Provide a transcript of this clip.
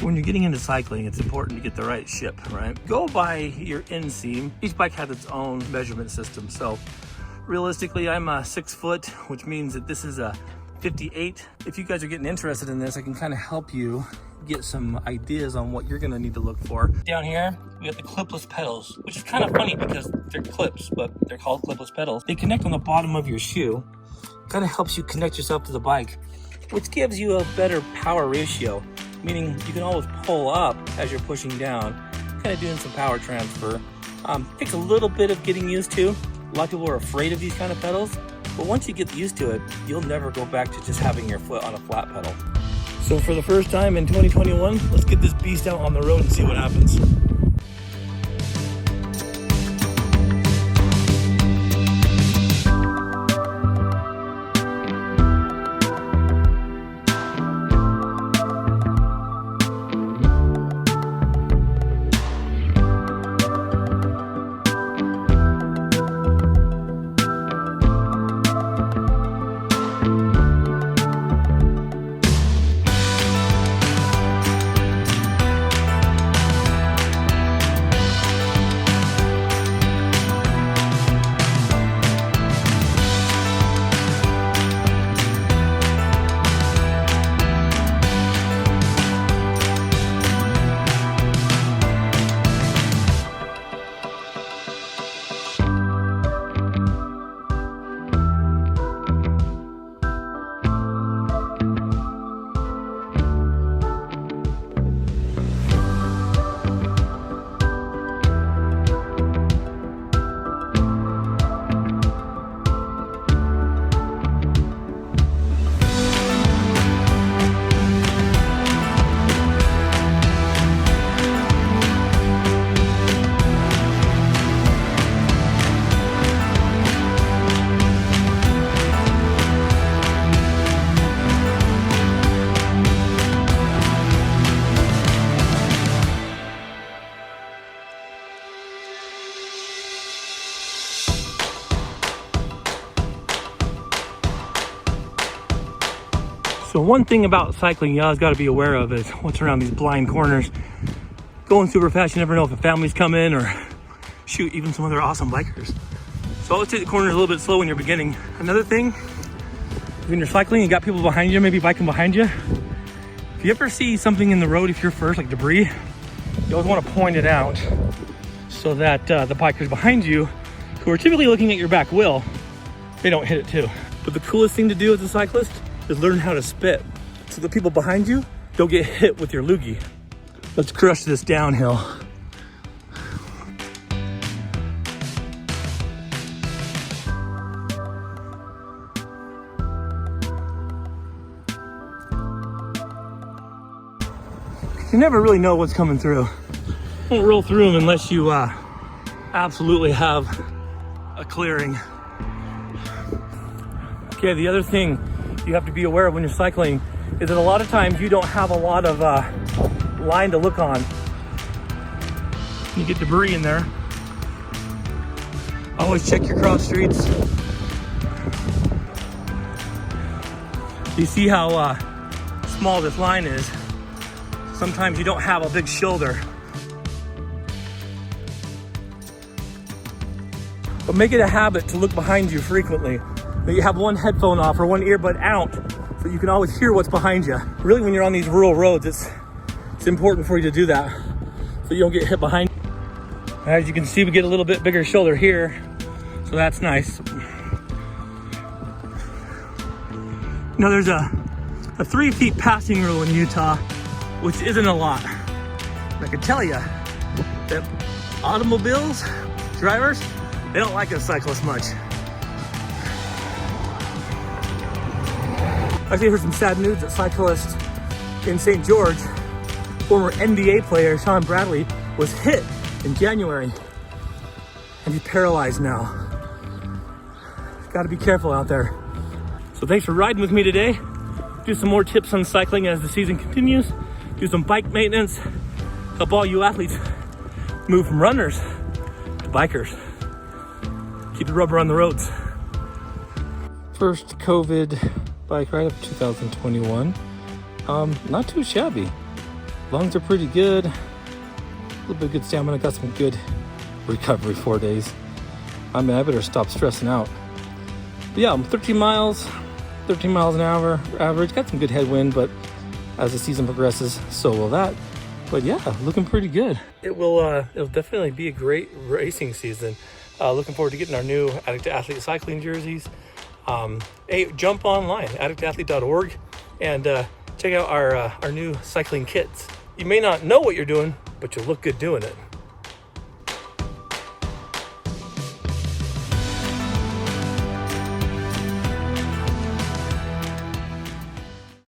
When you're getting into cycling, it's important to get the right ship, right? Go by your inseam. Each bike has its own measurement system. So realistically, I'm 6 foot, which means that this is a 58. If you guys are getting interested in this, I can kind of help you get some ideas on what you're gonna need to look for. Down here, we have the clipless pedals, which is kind of funny because they're clips, but they're called clipless pedals. They connect on the bottom of your shoe. Kind of helps you connect yourself to the bike, which gives you a better power ratio, meaning you can always pull up as you're pushing down, kind of doing some power transfer. Takes a little bit of getting used to. A lot of people are afraid of these kind of pedals, but once you get used to it, you'll never go back to just having your foot on a flat pedal. So for the first time in 2021, let's get this beast out on the road and see what happens. So one thing about cycling you always got to be aware of is what's around these blind corners. Going super fast, you never know if a family's coming or shoot, even some other awesome bikers. So always take the corners a little bit slow when you're beginning. Another thing, when you're cycling, you got people behind you, maybe biking behind you. If you ever see something in the road, if you're first, like debris, you always want to point it out so that the bikers behind you, who are typically looking at your back wheel, they don't hit it too. But the coolest thing to do as a cyclist is learn how to spit so the people behind you don't get hit with your loogie. Let's crush this downhill. You never really know what's coming through. Don't roll through them unless you absolutely have a clearing. Okay, the other thing you have to be aware of when you're cycling is that a lot of times you don't have a lot of line to look on. You get debris in there. Always check your cross streets. You see how small this line is. Sometimes you don't have a big shoulder. But make it a habit to look behind you frequently. That you have one headphone off or one earbud out so you can always hear what's behind you. Really, when you're on these rural roads, it's important for you to do that so you don't get hit behind. As you can see, we get a little bit bigger shoulder here, so that's nice. You know, there's a 3 feet passing rule in Utah, which isn't a lot. I can tell you that automobiles, drivers, they don't like us cyclists much. I actually heard some sad news that cyclist in St. George, former NBA player Sean Bradley, was hit in January and he's paralyzed now. Got to be careful out there. So thanks for riding with me today. Do some more tips on cycling as the season continues. Do some bike maintenance. Help all you athletes move from runners to bikers. Keep the rubber on the roads. First COVID bike ride of 2021. Not too shabby. lungs are pretty good. A little bit of good stamina. Got some good recovery 4 days. I mean, I better stop stressing out. But yeah, I'm 13 miles an hour average. Got some good headwind, but as the season progresses, so will that. But yeah, looking pretty good. It'll definitely be a great racing season. Looking forward to getting our new Addict II Athlete cycling jerseys. Hey, jump online, addictathlete.org, and check out our new cycling kits. You may not know what you're doing, but you'll look good doing it.